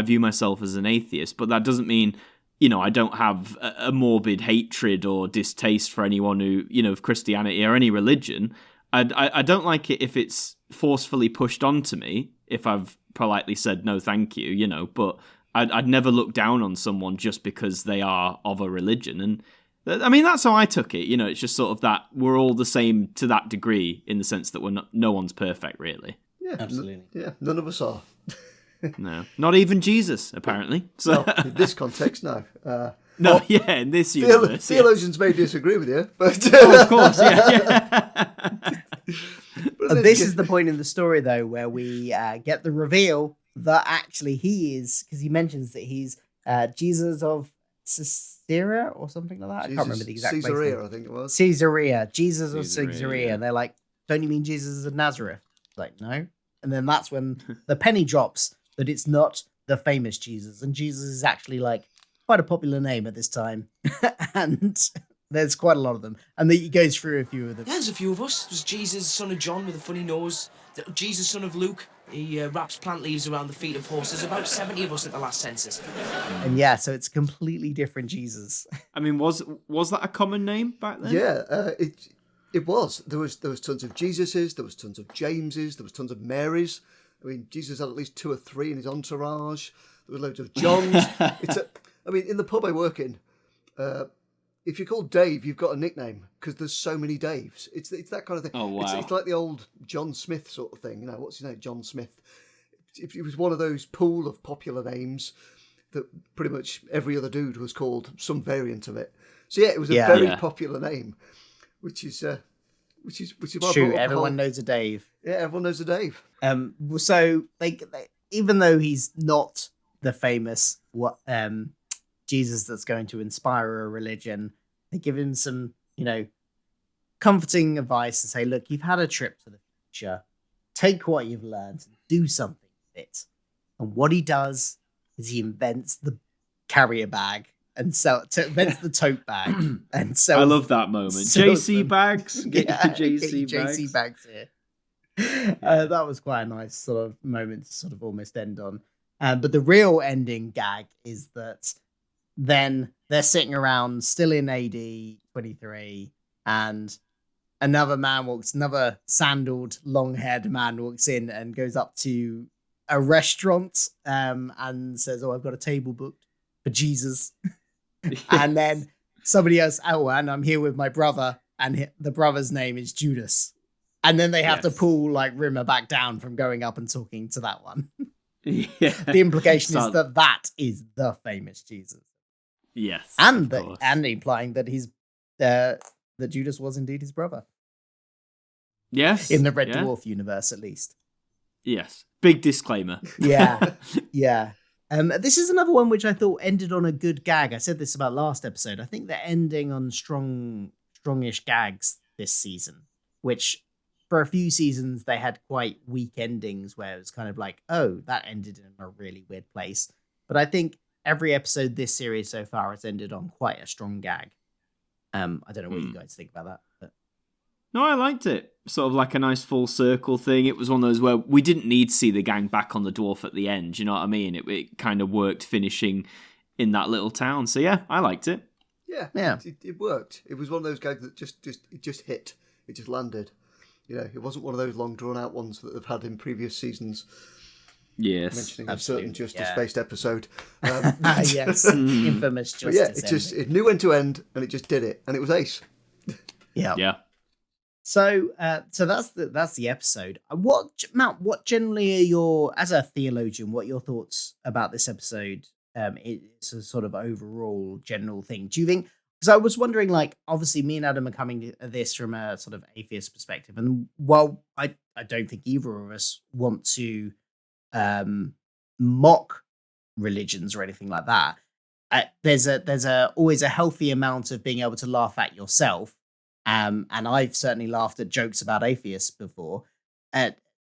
view myself as an atheist, but that doesn't mean, you know, I don't have a morbid hatred or distaste for anyone who, you know, of Christianity or any religion. I don't like it if it's forcefully pushed onto me, if I've politely said no thank you, you know, but I'd never look down on someone just because they are of a religion. And I mean, that's how I took it. You know, it's just sort of that we're all the same to that degree, in the sense that no one's perfect, really. Yeah, absolutely. None of us are. No, not even Jesus, apparently. So well, in this context, no. In this universe, theologians may disagree with you, but of course, yeah. But this is the point in the story, though, where we get the reveal that actually he is, because he mentions that he's Jesus of Caesarea or something like that. I can't remember the exact place Caesarea, name. I think it was. Caesarea, Jesus of Caesarea. Yeah. And they're like, don't you mean Jesus of Nazareth? Like, no. And then that's when the penny drops that it's not the famous Jesus. And Jesus is actually like quite a popular name at this time. And there's quite a lot of them. And he goes through a few of them. Yeah, there's a few of us. There's Jesus, son of John with a funny nose. Jesus, son of Luke. He wraps plant leaves around the feet of horses. About 70 of us at the last census. And yeah, so it's a completely different Jesus. I mean, was that a common name back then? Yeah, it was. There was tons of Jesuses, there was tons of Jameses, there was tons of Marys. I mean, Jesus had at least 2 or 3 in his entourage. There was loads of Johns. I mean, in the pub I work in, if you're called Dave, you've got a nickname because there's so many Daves. It's that kind of thing. Oh, wow. It's like the old John Smith sort of thing. You know, what's his name? John Smith. It was one of those pool of popular names that pretty much every other dude was called some variant of it. So yeah, it was a very popular name, which is true. Everyone knows a Dave. Yeah, everyone knows a Dave. So they even though he's not the famous Jesus that's going to inspire a religion, they give him some, you know, comforting advice and say, look, you've had a trip to the future. Take what you've learned and do something with it. And what he does is he invents the carrier bag and invents the tote bag and sells. I love that moment. JC bags. Get your JC bags here. That was quite a nice sort of moment to sort of almost end on. But the real ending gag is that then they're sitting around still in AD 23 and another sandaled, long-haired man walks in and goes up to a restaurant and says, "Oh, I've got a table booked for Jesus." And then somebody else, "Oh, and I'm here with my brother," and the brother's name is Judas. And then they have to pull like Rimmer back down from going up and talking to that one. Yeah. The implication is that is the famous Jesus. Yes. And implying that that Judas was indeed his brother. Yes. In the Red Dwarf universe, at least. Yes. Big disclaimer. Yeah. Yeah. This is another one which I thought ended on a good gag. I said this about last episode. I think they're ending on strongish gags this season, which for a few seasons they had quite weak endings where it was kind of like, oh, that ended in a really weird place. But I think every episode this series so far has ended on quite a strong gag. I don't know what you guys think about that. But... No, I liked it. Sort of like a nice full circle thing. It was one of those where we didn't need to see the gang back on the dwarf at the end. You know what I mean? It kind of worked finishing in that little town. So yeah, I liked it. Yeah. It worked. It was one of those gags that just hit. It just landed. You know, it wasn't one of those long drawn out ones that they've had in previous seasons. Yes, mentioning a certain justice-based episode. Yes, infamous justice. It knew when to end, and it just did it, and it was ace. Yeah. So that's the episode. Matt? What generally are your, as a theologian, what are your thoughts about this episode? It's a sort of overall general thing. Do you think? Because I was wondering, like, obviously, me and Adam are coming to this from a sort of atheist perspective, and while I don't think either of us want to mock religions or anything like that, there's always a healthy amount of being able to laugh at yourself. And I've certainly laughed at jokes about atheists before.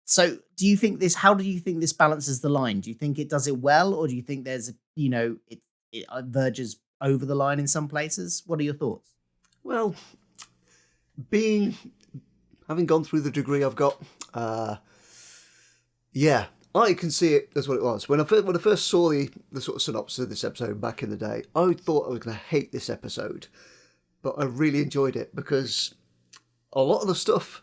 So do you think this, how do you think this balances the line? Do you think it does it well, or do you think there's, it verges over the line in some places? What are your thoughts? Well, having gone through the degree I've got, I can see it as what it was. When I first saw the sort of synopsis of this episode back in the day, I thought I was going to hate this episode. But I really enjoyed it because a lot of the stuff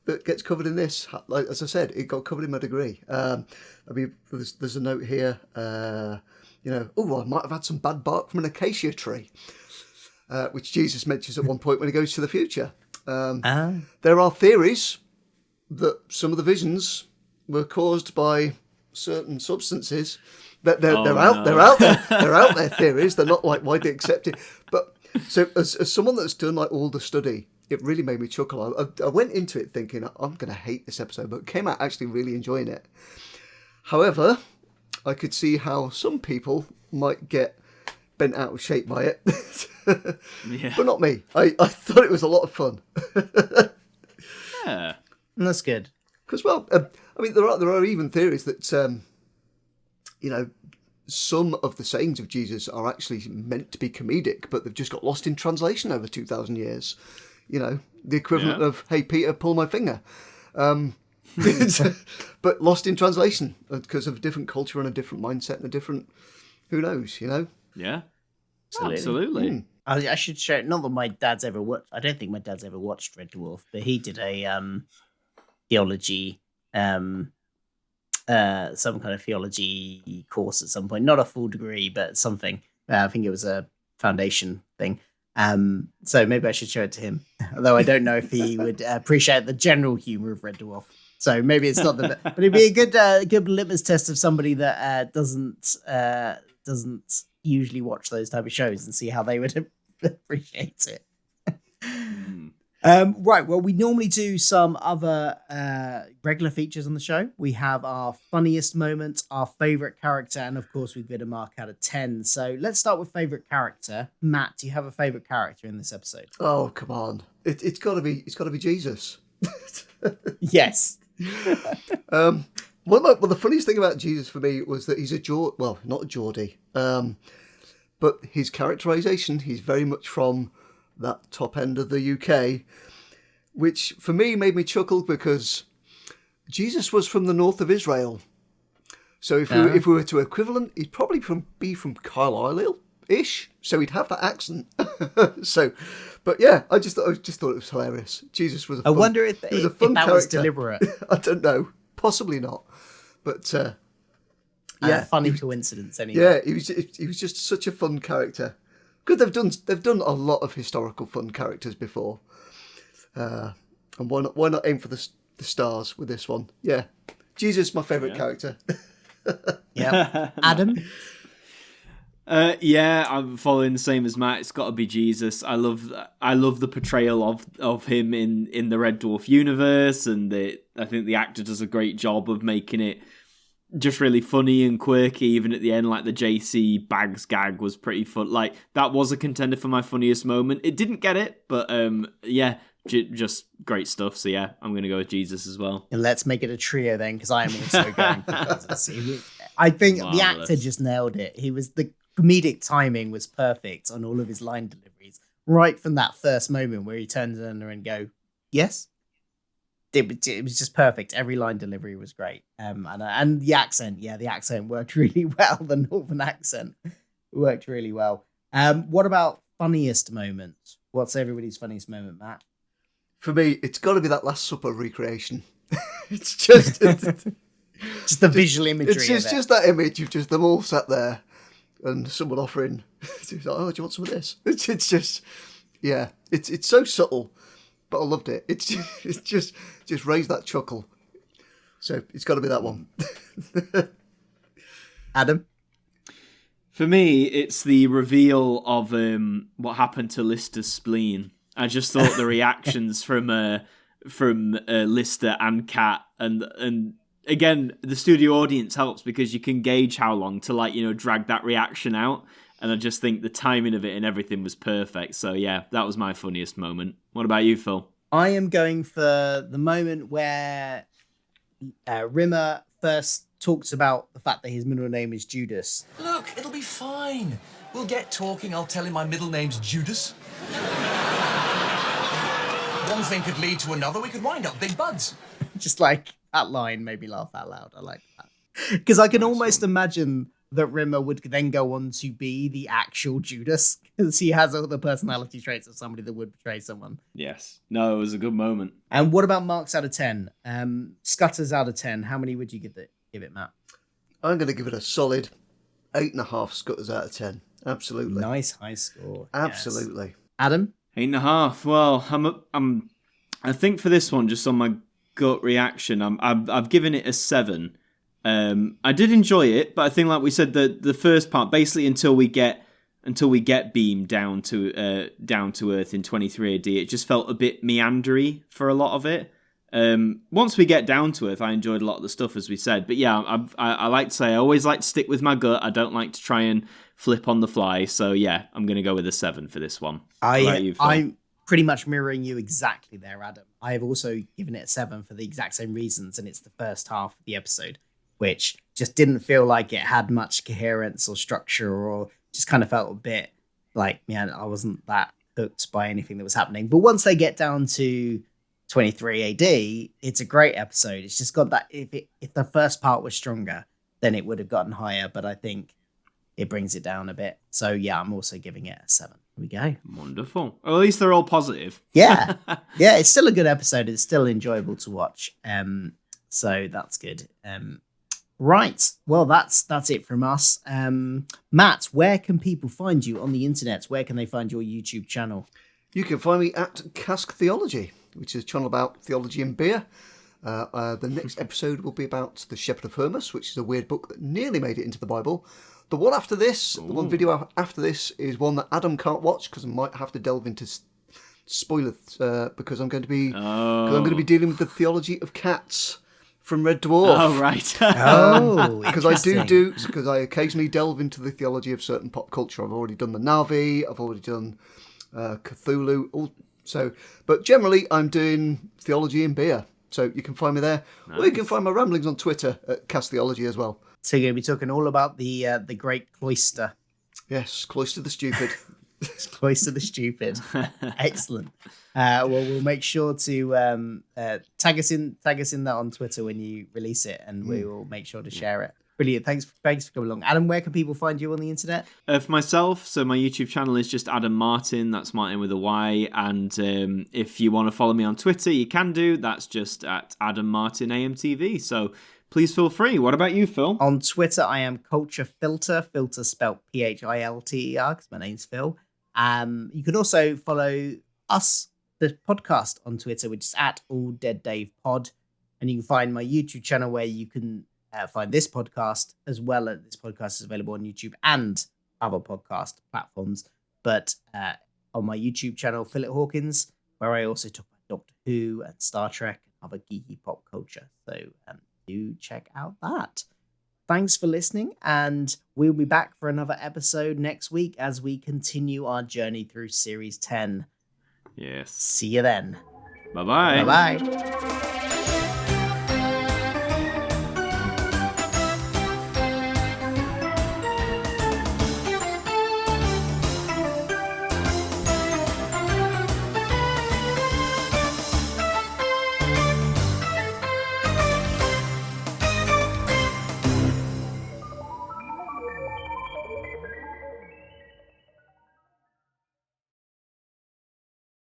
that gets covered in this, like as I said, it got covered in my degree. There's a note here, I might have had some bad bark from an acacia tree, which Jesus mentions at one point when he goes to the future. There are theories that some of the visions were caused by certain substances. They're out there. They're out there theories. They're not like widely accepted, but. So as someone that's done like all the study, it really made me chuckle. I went into it thinking I'm going to hate this episode, but came out actually really enjoying it. However, I could see how some people might get bent out of shape by it, but not me. I thought it was a lot of fun. Yeah, that's good. Because there are even theories that some of the sayings of Jesus are actually meant to be comedic, but they've just got lost in translation over 2,000 years. The equivalent of, "Hey, Peter, pull my finger." But lost in translation because of a different culture and a different mindset and a different, who knows, Yeah, absolutely. I should share, not that my dad's ever watched, I don't think my dad's ever watched Red Dwarf, but he did a theology, some kind of theology course at some point, not a full degree, but something. I think it was a foundation thing. So maybe I should show it to him, although I don't know if he would appreciate the general humor of Red Dwarf. So maybe it's not but it'd be a good litmus test of somebody that doesn't usually watch those type of shows and see how they would appreciate it. Right, well, we normally do some other regular features on the show. We have our funniest moments, our favourite character, and of course we give it a mark out of 10. So let's start with favourite character. Matt, do you have a favourite character in this episode? Oh, come on. It's got to be Jesus. Yes. Well, the funniest thing about Jesus for me was that he's not a Geordie, but his characterisation, he's very much from that top end of the UK, which for me made me chuckle because Jesus was from the north of Israel. So if we were to equivalent, he'd probably be from Carlisle ish, so he'd have that accent. So, but yeah, I just thought it was hilarious. Jesus was a fun, I wonder if he was a fun that character. was deliberate. I don't know, possibly not, but Funny coincidence anyway. yeah, he was just such a fun character. Because they've done a lot of historical fun characters before, and why not aim for the stars with this one? Yeah, Jesus, my favourite character. Yeah, Adam. Yeah, I'm following the same as Matt. It's got to be Jesus. I love the portrayal of him in the Red Dwarf universe, and I think the actor does a great job of making it just really funny and quirky. Even at the end, like the JC Bags gag was pretty fun. Like that was a contender for my funniest moment. It didn't get it, but yeah, just great stuff. So yeah, I'm gonna go with Jesus as well. And let's make it a trio then, because I am also going for Jesus. I think the actor just nailed it. The comedic timing was perfect on all of his line deliveries, right from that first moment where he turns on her and go, "Yes." It was just perfect. Every line delivery was great. And the accent, the accent worked really well. The northern accent worked really well. What about funniest moment? What's everybody's funniest moment, Matt? For me, it's got to be that Last Supper recreation. It's just just the visual imagery. It's just that image of just them all sat there and someone offering, like, "Oh, do you want some of this?" It's just, yeah, it's so subtle, but I loved it. It's just raised that chuckle. So it's got to be that one. Adam? For me, it's the reveal of what happened to Lister's spleen. I just thought the reactions from Lister and Kat, and again, the studio audience helps because you can gauge how long to drag that reaction out. And I just think the timing of it and everything was perfect. So yeah, that was my funniest moment. What about you, Phil? I am going for the moment where Rimmer first talks about the fact that his middle name is Judas. Look, it'll be fine. We'll get talking. I'll tell him my middle name's Judas. One thing could lead to another. We could wind up big buds. Just like that line made me laugh out loud. I like that. Because I can almost imagine that Rimmer would then go on to be the actual Judas, because he has all the personality traits of somebody that would betray someone. Yes. No, it was a good moment. And what about marks out of 10? Scutters out of 10. How many would you give it, Matt? I'm going to give it a solid 8.5 scutters out of 10. Absolutely. Nice high score. Absolutely. Yes. Adam? 8.5. Well, I think for this one, just on my gut reaction, I've given it a 7. I did enjoy it, but I think, like we said, the first part, basically until we get beamed down to Earth in 23 AD, it just felt a bit meandery for a lot of it. Once we get down to Earth, I enjoyed a lot of the stuff, as we said. But yeah, I like to say I always like to stick with my gut. I don't like to try and flip on the fly. So yeah, I'm going to go with a 7 for this one. I'm pretty much mirroring you exactly there, Adam. I have also given it a 7 for the exact same reasons, and it's the first half of the episode, which just didn't feel like it had much coherence or structure, or just kind of felt a bit like, man, I wasn't that hooked by anything that was happening. But once they get down to 23 AD, it's a great episode. It's just got that, if the first part was stronger, then it would have gotten higher, but I think it brings it down a bit. So yeah, I'm also giving it a 7. Here we go. Wonderful. Well, at least they're all positive. Yeah. Yeah, it's still a good episode. It's still enjoyable to watch. So that's good. Right. Well, that's it from us. Matt, where can people find you on the internet? Where can they find your YouTube channel? You can find me at Cask Theology, which is a channel about theology and beer. The next episode will be about the Shepherd of Hermas, which is a weird book that nearly made it into the Bible. The one after this, the one video after this, is one that Adam can't watch because I might have to delve into spoilers because I'm going to be dealing with the theology of cats from Red Dwarf. Oh, right. Because I occasionally delve into the theology of certain pop culture. I've already done the Na'vi, I've already done Cthulhu. But generally, I'm doing theology and beer. So you can find me there. Nice. Or you can find my ramblings on Twitter at Cask Theology as well. So you're going to be talking all about the great cloister. Yes, Cloister the Stupid. Cloister the Stupid. Excellent. Well, we'll make sure to tag us in that on Twitter when you release it, and we will make sure to share it. Brilliant. Thanks for coming along. Adam, where can people find you on the internet? For myself, so my YouTube channel is just Adam Martyn. That's Martyn with a Y. And if you want to follow me on Twitter, you can do. That's just at Adam Martyn AMTV. So please feel free. What about you, Phil? On Twitter, I am Culture Filter. Filter spelled Philter, because my name's Phil. You can also follow us, the podcast, on Twitter, which is at All Dead Dave Pod. And you can find my YouTube channel where you can find this podcast, as well as this podcast is available on YouTube and other podcast platforms. But on my YouTube channel, Philip Hawkins, where I also talk about Doctor Who and Star Trek and other geeky pop culture. So do check out that. Thanks for listening, and we'll be back for another episode next week as we continue our journey through Series 10. Yes. See you then. Bye-bye. Bye-bye.